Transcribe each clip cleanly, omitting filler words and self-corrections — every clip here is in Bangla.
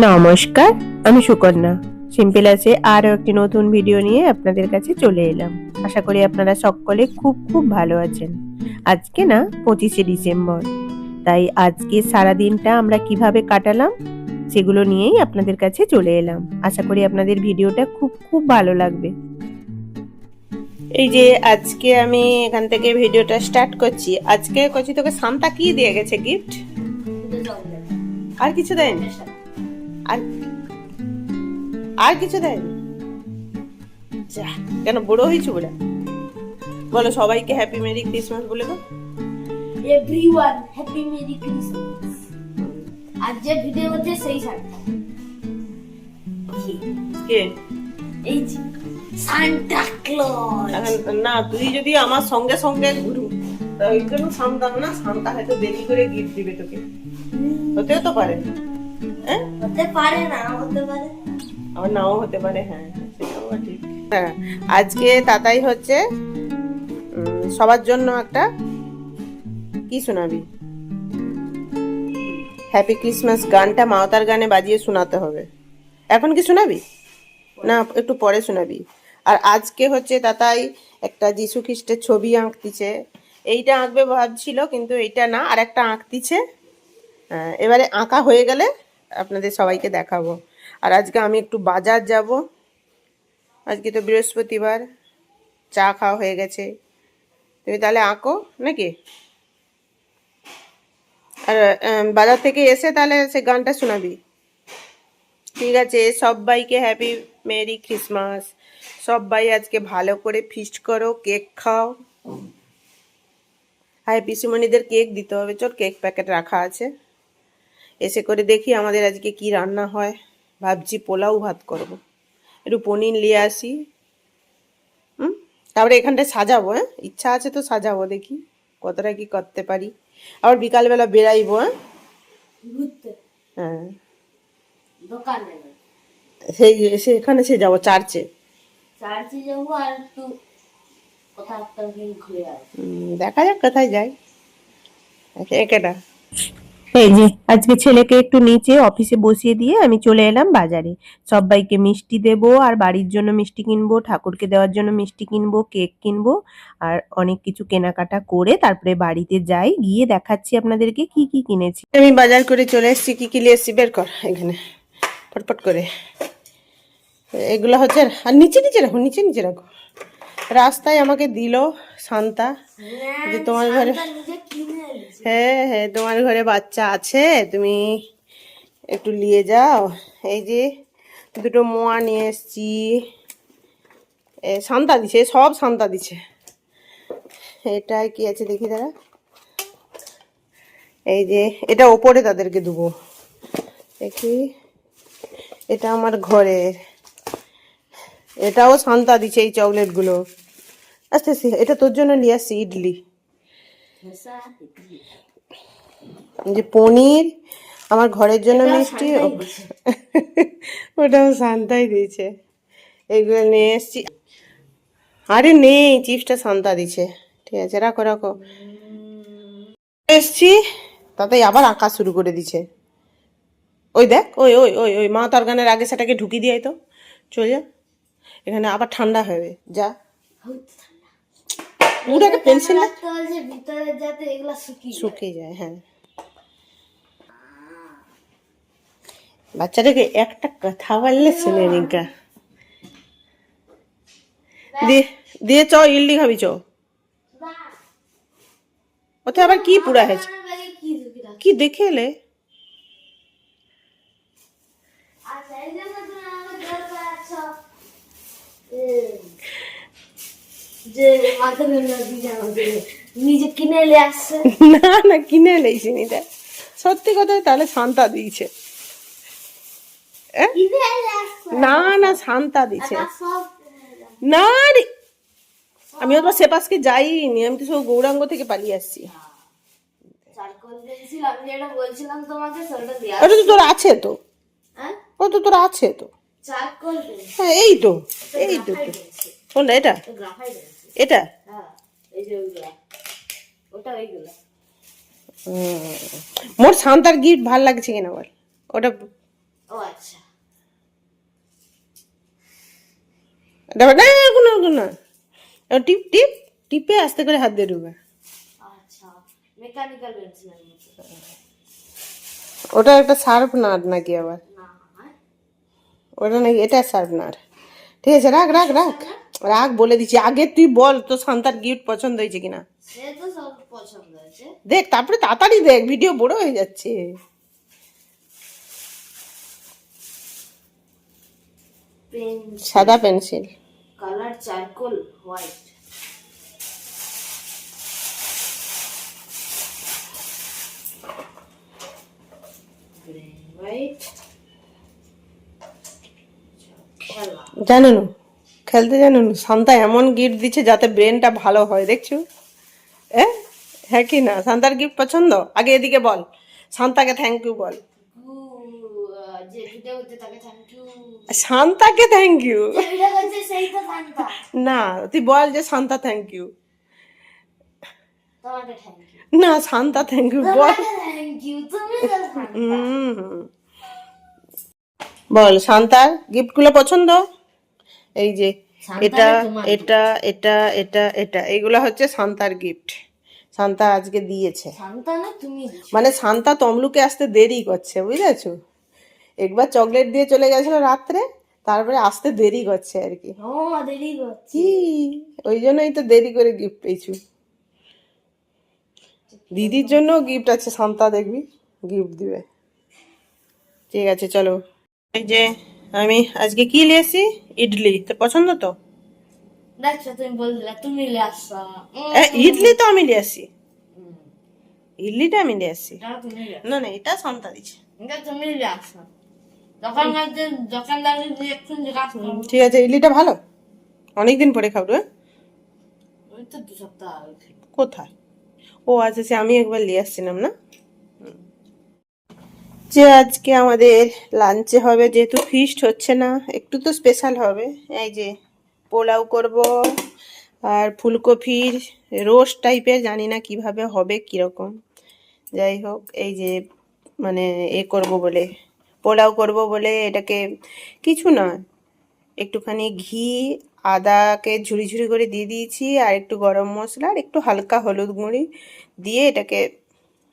নমস্কার, আমি সুকন্যা। সিম্পল আছে আরও একটি নতুন ভিডিও নিয়ে আপনাদের কাছে চলে এলাম। আশা করি আপনারা সকলে খুব খুব ভালো আছেন। আজকে না 25শে ডিসেম্বর, তাই আজকে সারা দিনটা আমরা কিভাবে কাটালাম সেগুলো নিয়েই আপনাদের কাছে চলে এলাম। আশা করি আপনাদের ভিডিওটা খুব খুব ভালো লাগবে। এই যে আজকে আমি এখান থেকে ভিডিওটা স্টার্ট করছি। আজকে কচি তোকে সান্তা কি দিয়ে গেছে গিফট? আর কিছু দেয়নি? আর আর কিছু দেয়নি? যা, কেন বড় হয়েছো বলে? বলো সবাইকে হ্যাপি মেরি ক্রিসমাস বলে দাও। Everyone happy merry Christmas. আজ যে ভিডিও হচ্ছে সেই সান্তা। কে? এই যে সান্তা ক্লজ। না, তুই যদি আমার সঙ্গে সঙ্গে ঘুরু তাই জন্য সান্তা না, সান্তা হয়তো দেরি করে গিফট দিবে তোকে। হতেও তো পারে, হ্যাঁ? হতে পারে, না হতে পারে, আবার নাও হতে পারে। হ্যাঁ, সেটাও ঠিক। হ্যাঁ, আজকে তাতাই হচ্ছে সবার জন্য একটা কি শোনাবি? হ্যাপি ক্রিসমাস গানটা মাওতার গানে বাজিয়ে শোনাতে হবে। এখন কি শোনাবি না একটু পরে শোনাবি? আর আজকে হচ্ছে তাতাই একটা যিশু খ্রিস্টের ছবি আঁকতিছে। এইটা আঁকবে ভাবছিল, কিন্তু এইটা না, আর একটা আঁকতিছে। এবারে আঁকা হয়ে গেলে আপনাদের সবাইকে দেখাবো। আর আজকে আমি একটু বাজার যাব। আজকে তো বৃহস্পতিবার, চা খাওয়া হয়ে গেছে। তুমি তাহলে আঁকো নাকি? আর বাজার থেকে এসে তাহলে সে গানটা শোনাবি। ঠিক আছে, সবাইকে হ্যাপি মেরি ক্রিসমাস। সবাই আজকে ভালো করে ফিস্ট করো, কেক খাও। হ্যাঁ, পিসিমণিদের কেক দিতে হবে। চল, কেক প্যাকেট রাখা আছে, এসে করে দেখি আমাদের আজকে কি রান্না হয়। ভাবছি পোলাও ভাত করব, একটু পনির নিয়ে আসি। তারপরে এখানটায় সাজাবো। হ্যাঁ, ইচ্ছা আছে তো সাজাবো, দেখি কতটা কি করতে পারি। আবার বিকালবেলা বেরাইবো। ঘুরতে হ্যাঁ, দোকানে না, সেখানে সে যাবো চার্চে। চার্চে যাবো আর একটু কোথাও একটা ঘুরে আসবো। দেখা যাক কোথায় যাই। একেটা এই যে আজকে ছেলেকে একটু নিচে অফিসে বসিয়ে দিয়ে আমি চলে এলাম বাজারে। সবাইকে মিষ্টি দেবো, আর বাড়ির জন্য মিষ্টি কিনবো, ঠাকুরকে দেওয়ার জন্য মিষ্টি কিনবো, কেক কিনবো, আর অনেক কিছু কেনাকাটা করে তারপরে বাড়িতে যাই। গিয়ে দেখাচ্ছি আপনাদেরকে কি কি কিনেছি। আমি বাজার করে চলে এসেছি। কি কি নিয়ে এসেছি বের কর এখানে ফটফট করে। এগুলো হচ্ছে, আর নিচে নিচে রাখো, নিচে নিচে রাখো। রাস্তায় আমাকে দিল শান্তা যে তোমার ঘরে, হ্যাঁ হ্যাঁ, তোমার ঘরে বাচ্চা আছে, তুমি একটু নিয়ে যাও। এই যে দুটো মোয়া নিয়ে এসছি। শান্তা দিছে, সব শান্তা দিছে। এটাই কি আছে দেখি দাঁড়া। এই যে এটা ওপরে তাদেরকে দেবো, দেখি। এটা আমার ঘরের, এটাও শান্তা দিছে এই চকলেটগুলো। আস্তে আস্তে, এটা তোর জন্য নিয়ে আসছি ইডলি। যে পনির, আমার ঘরের জন্য মিষ্টি, ওটাও শান্তাই দিয়েছে। এইগুলো নিয়ে এসছি। আরে নেই, চিপসটা শান্তা দিছে। ঠিক আছে, রাখো রাখো। এসছি, তাতেই আবার আঁকা শুরু করে দিছে। ওই দেখ, ওই ওই ওই ওই মা তার গানের আগে সেটাকে ঢুকিয়ে দিয়ে তো চলে যা। এখানে আবার ঠান্ডা হবে, যা। পুরাকে পেন্সিল ভিতরে যাতে এগুলা শুকিয়ে যায়। হ্যাঁ, বাচ্চাটাকে একটা কথা বললে শুনে নিকা। দিয়ে দিয়ে চ, ইডলি খাবি চ। ওতে আবার কি পুরা হয়েছে, কি দেখে এলে? যে নিজে কিনে এলে আসছে। না না, কিনে এলেছি নি। সত্যি কথা, তাহলে শান্তা দিয়েছে। না না, শান্তা দিছে। না রে, আমি তো সেপাশকে যাইনি, আমি তো সব গৌরাঙ্গ থেকে পালিয়ে আসছি। ওটা তো তোর আছে তো, ওটা তো তোর আছে তো। হ্যাঁ, এই তো, এই তো। কোনটা এটা? এটা মোর শান্তার গিফট ভাল লাগছে কিনা বল। ওটা ও আচ্ছা, দেখো না, কোনো টিপ টিপ টিপে আস্তে করে হাত দিয়ে ঢুকে। আচ্ছা, মেকানিক্যাল পেন্সিল ওটা একটা শার্প নাট নাকি আবার? না হ্যাঁ, ওটা নাকি, এটা শার্প নাট। ঠিক আছে, রাখ রাখ রাখ রাখ, বলে দিচ্ছি। আগে তুই বল তো শান্তার গিফট পছন্দ হয়েছে কিনা। সে তো সব পছন্দ হয়েছে। দেখ, তারপরে তাড়াতাড়ি দেখ, ভিডিও বড় হয়ে যাচ্ছে। সাদা pencil, colour charcoal white. White খেলা। জানো না, খেলতে জানো না, শান্তা এমন গিফট দিচ্ছে যাতে ব্রেনটা ভালো হয়, দেখছো? হ্যাঁ কি না? শান্তার গিফট পছন্দ? আগে এদিকে বল, শান্তাকে থ্যাংক ইউ বল। যে ভিডিও করতে তাকে থ্যাংক ইউ। শান্তাকে থ্যাংক ইউ যে ভিডিও করছে সেই তো শান্তা। না, তুই বল যে শান্তা থ্যাংক ইউ। তোমাকে থ্যাংক ইউ। না, শান্তা থ্যাংক ইউ বল। তোমাকে থ্যাংক ইউ, তুমি তো শান্তা। বল, শান্তার গিফট গুলো পছন্দ? এই যে এটা এটা এটা এটা এটা এইগুলো হচ্ছে শান্তার গিফট। শান্তা আজকে দিয়েছে। শান্তা না তুমি দিছো। মানে শান্তা তমলুকে আসতে দেরি করছে, বুঝেছো? একবার চকলেট দিয়ে চলে গেছিল রাত্রে, তারপরে আসতে দেরি করছে আর কি। ও দেরি করছে। কি, ওই জন্যই তো দেরি করে গিফট পেয়েছু। দিদির জন্য গিফট আছে, শান্তা দেখবি গিফট দিবে। ঠিক আছে চলো। এই যে আমি আজকে কি নিয়েছি, ইডলি। তোর পছন্দ তো? দেখছো, তুমি বললে তুমি নিয়ে আসছো। ইডলি তো আমি নিয়ে আসি, ইডলিটা আমি নিয়ে আসি। এটা তুমি নিয়ে আসো। না না, এটা শান্তা দিচ্ছে। এটা তুমি নিয়ে আসো। দোকানদার একটু জিজ্ঞাসা করো। ঠিক আছে, ইডলিটা ভালো, অনেকদিন পরে খাবো। ওই তো 2 সপ্তাহ আগে। কোথায়? ও আচ্ছা, সে আমি একবার নিয়ে আসছিলাম না। যে আজকে আমাদের লাঞ্চে হবে, যেহেতু ফিস্ট হচ্ছে না, একটু তো স্পেশাল হবে। এই যে পোলাও করব, আর ফুলকপির রোস্ট টাইপের, জানি না কিভাবে হবে, কিরকম। যাই হোক, এই যে মানে করব বলে, পোলাও করব বলে, এটাকে কিছু না, একটুখানি ঘি, আদাকে ঝুড়ি ঝুড়ি করে দিয়ে দিয়েছি, আর একটু গরম মশলা, আর একটু হালকা হলুদ গুঁড়ি দিয়ে এটাকে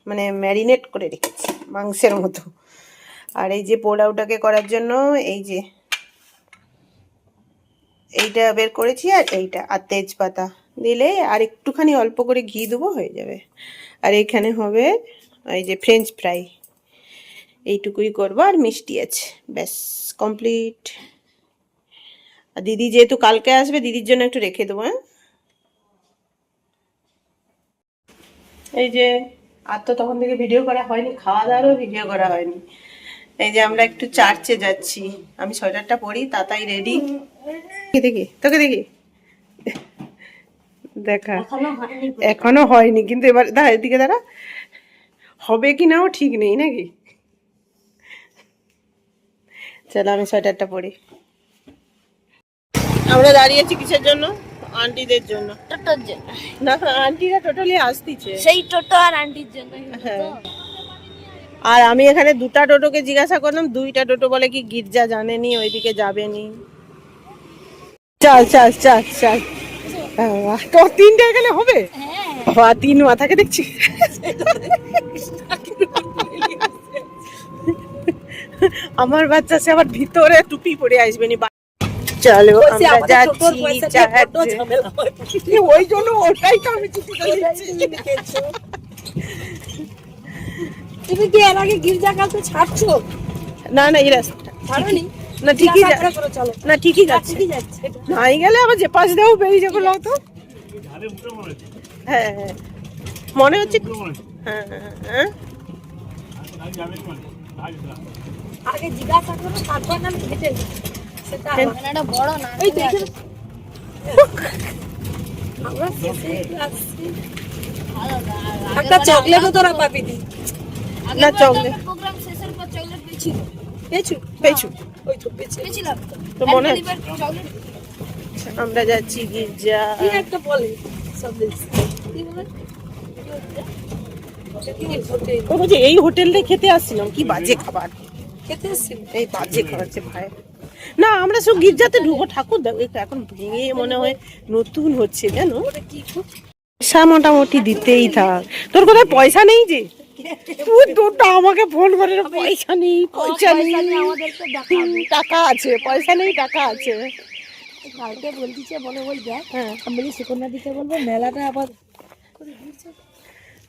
মানে ম্যারিনেট করে রেখেছি মাংসের মতো। আর এই যে পোলাওটাকে করার জন্য এই যে এইটা বের করেছি, আর এইটা, আর তেজপাতা দিলে, আর একটুখানি অল্প করে ঘি দেবো, হয়ে যাবে। আর এখানে হবে এই যে ফ্রেঞ্চ ফ্রাই, এইটুকুই করবো, আর মিষ্টি আছে, ব্যাস কমপ্লিট। আর দিদি যেহেতু কালকে আসবে, দিদির জন্য একটু রেখে দেবো। হ্যাঁ, এই যে আর তো তখন থেকে ভিডিও করা হয়নি, খাওয়া দাওয়ারও ভিডিও করা হয়নি। এই যে আমরা একটু চার্চে যাচ্ছি, আমি সোয়েটারটা পরি, তাতাই রেডি। দেখি তোকে, দেখি দেখা, এখনো হয়নি, কিন্তু এবার দাঁড়া, এদিকে দাঁড়া, হবে কি নাও ঠিক নেই নাকি। চলো আমি সোয়েটারটা পরি। আমরা দাঁড়িয়েছি কিসের জন্য? আন্টিদের জন্য। টোটোর জন্য। না, আন্টিরা টোটালি আসতিছে। সেই টোটো আর আন্টির জন্য। হ্যাঁ, আর আমি এখানে 2টা টোটোকে জিজ্ঞাসা করলাম, 2টা টোটো বলে কি গির্জা জানেনি, ওইদিকে যাবেনি। চল চল চল চল, তো 3টা এখানে হবে। হ্যাঁ, 3 মাথাকে দেখছি। আমার বাচ্চা সে আবার ভিতরে টুপি পরে আসবে নি। চলো আমরা যাচ্ছি, ওই জন্য ওটাই তো আমি চুপি করে দিচ্ছি। তুমি কি এর আগে গির্জা কালকে ছাড়ছো? না না, এই রাস্তাটা ছাড়োনি? না, ঠিকই না, ঠিকই যাচ্ছে। নাই গেলে আবার যে পাশ দিয়েও বেরিয়ে যাবো, লাও তো। হ্যাঁ হ্যাঁ, মনে হচ্ছে। হ্যাঁ হ্যাঁ হ্যাঁ, আগে জিজ্ঞাসা করো, তারপর না হেঁটে সেটা এটা বড় না। এই দেখো, আমরা শেষে আসছি। একটা চকলেটও তোরা পাবি না, চকলেট প্রোগ্রাম শেষের পর চকলেট পেয়েছি। পেয়েছু। ওই তো পেয়েছিলাম তো মনে চকলেট। আমরা যাচ্ছি গির্জা। কি একটা বলে সন্দেশ, কি বলে? ও বলছে এই হোটেলে খেতে আসছিলাম, কি বাজে খাবার। খেতে এসেছিল। এই বাজে করাচ্ছে ভাই। না আমরা সব গির্জাতে ঢুকো, ঠাকুর দেখো এটা এখন ভেঙে মনে হয় নতুন হচ্ছে জানো। পয়সা মোটামুটি দিতেই থাক। তোর কোথায় পয়সা নেই যে তুই তোরটা আমাকে ফোন করে পয়সা নেই পয়সা নেই। আমাদেরকে দেখাবে। টাকা আছে, পয়সা নেই টাকা আছে। কালকে বলতিছে বলে ওই দেখ হ্যাঁ আমি বলি সুকন্যা দিতে বলবো মেলাটা আবার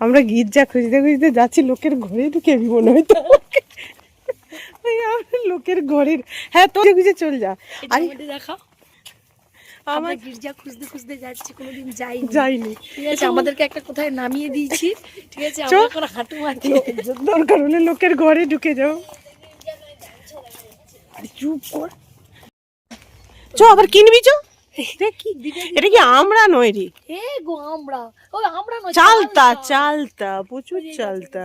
আমরা গির্জা খুঁজতে খুঁজতে যাচ্ছি, লোকের ঘরে ঢুকে আমি মনে হয় তো লোকের ঘরের। হ্যাঁ তো খুঁজে চল যা। আরে দেখা আমার আমরা গির্জা খুঁজতে খুঁজতে যাচ্ছি, কোনোদিন যাইনি। যাইনি। ঠিক আছে, আমাদেরকে একটা কোথায় নামিয়ে দিয়েছি। ঠিক আছে, চল। আমরা এখন হাঁটু মারছি। দরকার হলে লোকের ঘরে ঢুকে যাও। আরে চুপ কর। চ আবার কিনবি চ। দেখি এটা কি আমরা নয় রে, এ গো আমরা, ওই আমরা নয়, চালতা চালতা প্রচুর চালতা।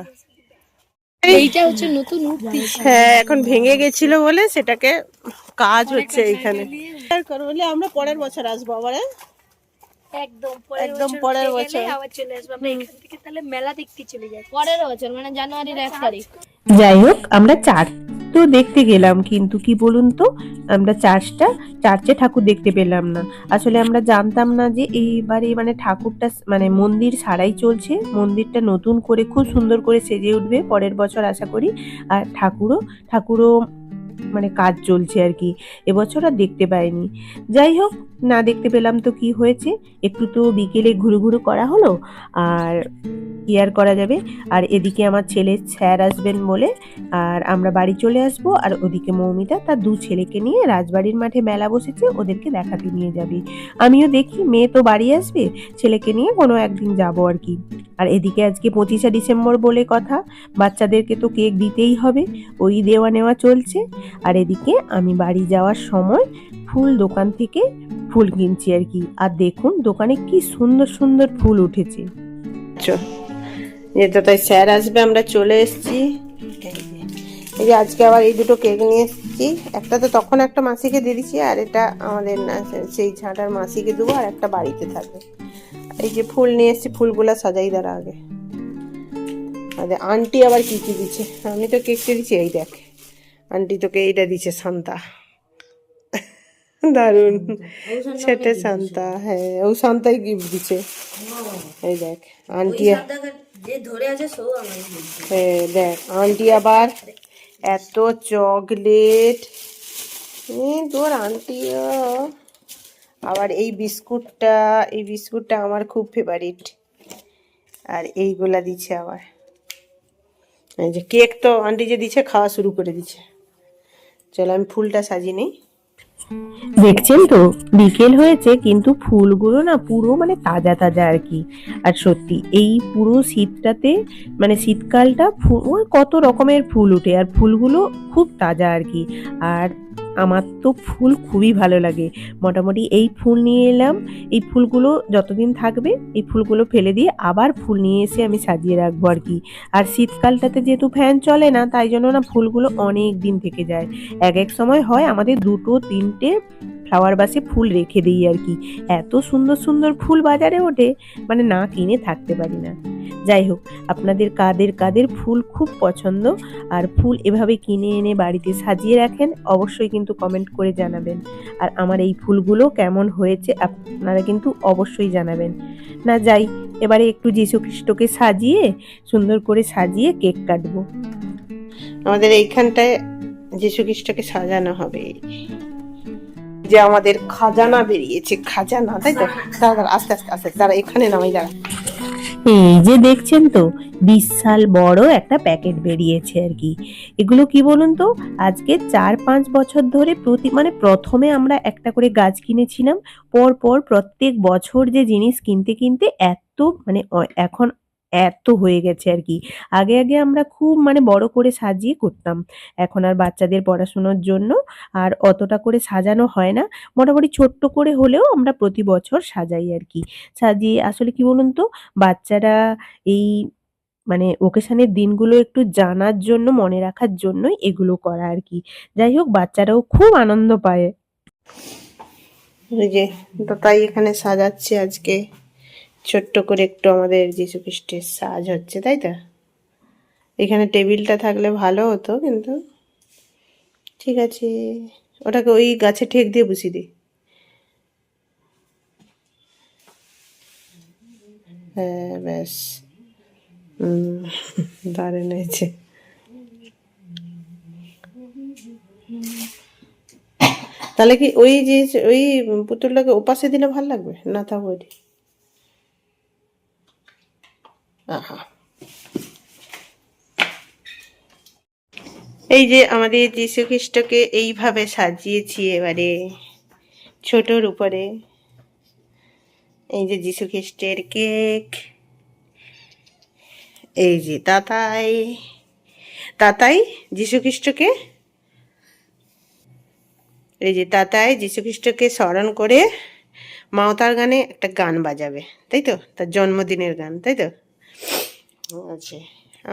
এইটা হচ্ছে নতুন উঠতি। হ্যাঁ এখন ভেঙে গেছিল বলে সেটাকে কাজ হচ্ছে এইখানে। বলে আমরা পরের বছর আসবো আবার। একদম একদম পরের উঠে বছর। গেলে আবার চলে আসবো আমরা এখান থেকে, তাহলে মেলা দেখতে চলে যাই পরের বছর, মানে জানুয়ারির 1 তারিখ। যাই হোক আমরা চার্চ তো দেখতে গেলাম, কিন্তু কি বলুন তো আমরা চার্চে ঠাকুর দেখতে পেলাম না। আসলে আমরা জানতাম না যে এইবারে মানে ঠাকুরটা মানে মন্দির সারাই চলছে, মন্দিরটা নতুন করে খুব সুন্দর করে সেজে উঠবে পরের বছর আশা করি। আর ঠাকুরও মানে কাজ চলছে আর কি, এবছর আর দেখতে পাইনি। যাই হোক না দেখতে পেলাম তো কি হয়েছে, একটু তো বিকেলে ঘুরু ঘুরু করা হলো আর কি আর করা যাবে। আর এদিকে আমার ছেলে স্যার আসবেন বলে আর আমরা বাড়ি চলে আসবো, আর ওদিকে মৌমিতা তার 2 ছেলেকে নিয়ে রাজবাড়ির মাঠে মেলা বসেছে, ওদেরকে দেখাতে নিয়ে যাবে। আমিও দেখি মেয়ে তো বাড়ি আসবে, ছেলেকে নিয়ে কোনো একদিন যাবো আর কি। আর এদিকে আজকে 25শে ডিসেম্বর বলে কথা, বাচ্চাদেরকে তো কেক দিতেই হবে, ওই দেওয়া নেওয়া চলছে। আর এদিকে আমি বাড়ি যাওয়ার সময় ফুল দোকান থেকে ফুল কিনছি আর কি। আর দেখুন দোকানে কি সুন্দর সুন্দর ফুল উঠেছে। যেটা তাই স্যার আসবে আমরা চলে এসেছি। এই যে আজকে আবার এই দুটো কেক নিয়ে এসেছি, একটা তো তখন একটা মাসিকে দিয়ে দিচ্ছি আর এটা আমাদের না সেই ছাঁটার মাসিকে দেবো, আর একটা বাড়িতে থাকবে। এই যে ফুল নিয়ে এসেছি, ফুলগুলা সাজাই দাঁড়া আগে। আরে আন্টি আবার কি কি দিচ্ছে, আমি তো কেকটা দিচ্ছি, এই দেখ আন্টি তোকে এইটা দিচ্ছে শান্তা, দারুন সেটা শান্তা। হ্যাঁ ও শান্তাই গিফট দিচ্ছে, এই দেখ আন্টি। হ্যাঁ দেখ আন্টি আবার এত চকলেট, তোর আন্টিও আবার এই বিস্কুটটা আমার খুব ফেভারিট। আর এইগুলা দিচ্ছে আবার, এই যে কেক তো আন্টি যে দিচ্ছে খাওয়া শুরু করে দিচ্ছে। চলো আমি ফুলটা সাজিয়ে নিই। দেখছেন তো বিকেল হয়েছে কিন্তু ফুলগুলো না পুরো মানে তাজা তাজা আর কি। আর সত্যি এই পুরো শীতটাতে মানে শীতকালটা কত রকমের ফুল ওঠে আর ফুলগুলো খুব তাজা আর কি। আর আমার তো ফুল খুবই ভালো লাগে, মোটামুটি এই ফুল নিয়ে এলাম, এই ফুলগুলো যতদিন থাকবে এই ফুলগুলো ফেলে দিয়ে আবার ফুল নিয়ে এসে আমি সাজিয়ে রাখবো আর কি। আর শীতকালটাতে যেহেতু ফ্যান চলে না তাই জন্য না ফুলগুলো অনেক দিন থেকে যায়। এক সময় হয় আমাদের 2-3টে ফ্লাওয়ার বাসে ফুল রেখে দিই আর কি, এত সুন্দর সুন্দর ফুল বাজারে ওঠে মানে না কিনে থাকতে পারি না। যাই হোক আপনাদের কাদের কাদের ফুল খুব পছন্দ আর ফুল এভাবে কিনে এনে বাড়িতে সাজিয়ে রাখেন অবশ্যই কিন্তু কমেন্ট করে জানাবেন। আর আমার এই ফুলগুলো কেমন হয়েছে আপনারা কিন্তু অবশ্যই জানাবেন। না যাই এবারে একটু যীশু খ্রিস্টকে সাজিয়ে সুন্দর করে সাজিয়ে কেক কাটবো। আমাদের এইখানটায় যীশু খ্রিস্টকে সাজানো হবে, যে আমাদের খাজানা বেরিয়েছে, খাজানা তাই তো। দাঁড়া আস্তে আস্তে আস্তে দাঁড়া, এখানে নামাই দাঁড়া। এই যে দেখছেন তো বিশাল বড় একটা প্যাকেট বেরিয়েছে আর কি। এগুলো কি বলুন তো, আজকে 4-5 বছর ধরে মানে প্রথমে আমরা একটা করে গাছ কিনেছিলাম, পর প্রত্যেক বছর যে জিনিস কিনতে কিনতে এত মানে এখন এত হয়ে গেছে আর কি। আগে আমরা খুব মানে বড় করে সাজিয়ে করতাম, এখন আর বাচ্চাদের পড়াশোনার জন্য আর অতটা করে সাজানো হয় না, মোটামুটি ছোট্ট করে হলেও আমরা প্রতি বছর সাজাই আর কি। সাজিয়ে আসলে কি বলুন তো বাচ্চারা এই মানে ওকেশনের দিনগুলো একটু জানার জন্য মনে রাখার জন্যই এগুলো করা আর কি। যাই হোক বাচ্চারাও খুব আনন্দ পায়। ওই যে তো তাই এখানে সাজাচ্ছে আজকে ছোট্ট করে একটু আমাদের যীশু খ্রিস্টের সাজ হচ্ছে তাই তো। এখানে টেবিলটা থাকলে ভালো হতো কিন্তু ঠিক আছে, ওটাকে ওই গাছে ঠেক দিয়ে বসিয়ে দে। হ্যাঁ ব্যাস, দারুণ হয়েছে। তাহলে কি ওই যে ওই পুতুলটাকে ওপাশে দিলে ভালো লাগবে না? থাক ওইটি। আহা, এই যে আমাদের যীশু খ্রিস্টকে এইভাবে সাজিয়েছি এবারে ছোটর উপরে। এই যে যীশু খ্রিস্টের কেক, এই যে তাতাই তাতাই যীশু খ্রিস্টকে, এই যে তাতাই যীশু খ্রিস্টকে স্মরণ করে মাওতার গানে একটা গান বাজাবে, তাই তো? তার জন্মদিনের গান, তাই তো? আচ্ছা,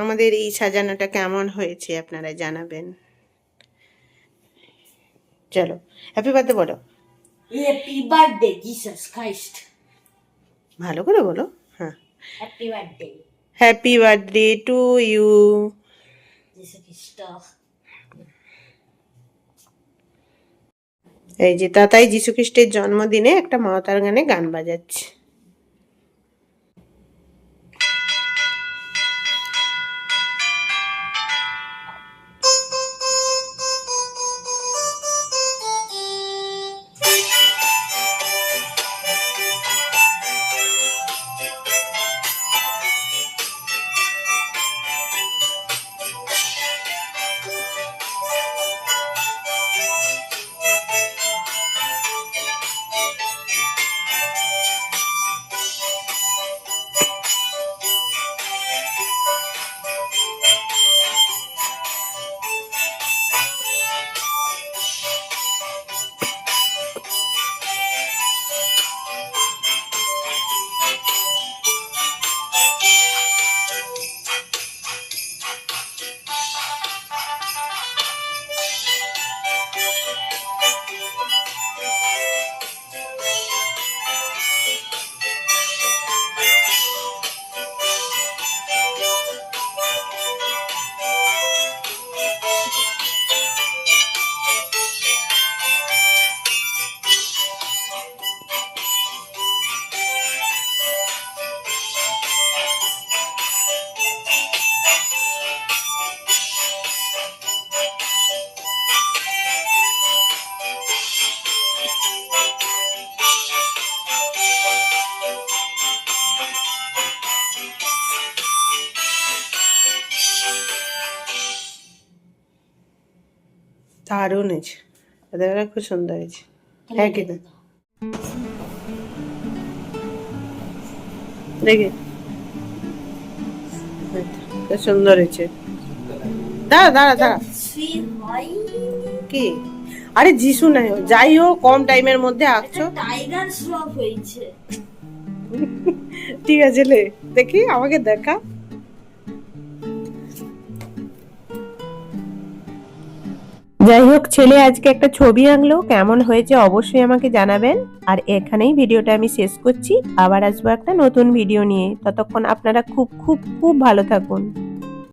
আমাদের এই সাজানোটা কেমন হয়েছে আপনারা জানাবেন। চলো হ্যাপি বার্থডে বলো। Happy birthday Jesus Christ. ভালো করে বলো। হ্যাঁ, happy birthday happy birthday to you. যিশু খ্রিস্ট। এই যে তাতাই যীশু খ্রিস্টের জন্মদিনে একটা মাওতার গানে গান বাজাচ্ছে। দারুণ হয়েছে, ওদের খুব সুন্দর হয়েছে। হ্যাঁ কি না দেখি, খুব সুন্দর হয়েছে। দাঁড়া দাঁড়া দাঁড়া, কি? আরে যিশু নাই, যাই হোক কম টাইমের মধ্যে আঁকছো। টাইগার শ্রফ হয়েছে। ঠিক আছে, লে দেখি, আমাকে দেখা। যাই হোক, ছেলে আজকে একটা ছবি আঁকলো, কেমন হয়েছে অবশ্যই আমাকে জানাবেন। আর এখানেই ভিডিওটা আমি শেষ করছি, আবার আসবো একটা নতুন ভিডিও নিয়ে। ততক্ষণ আপনারা খুব খুব খুব ভালো থাকুন।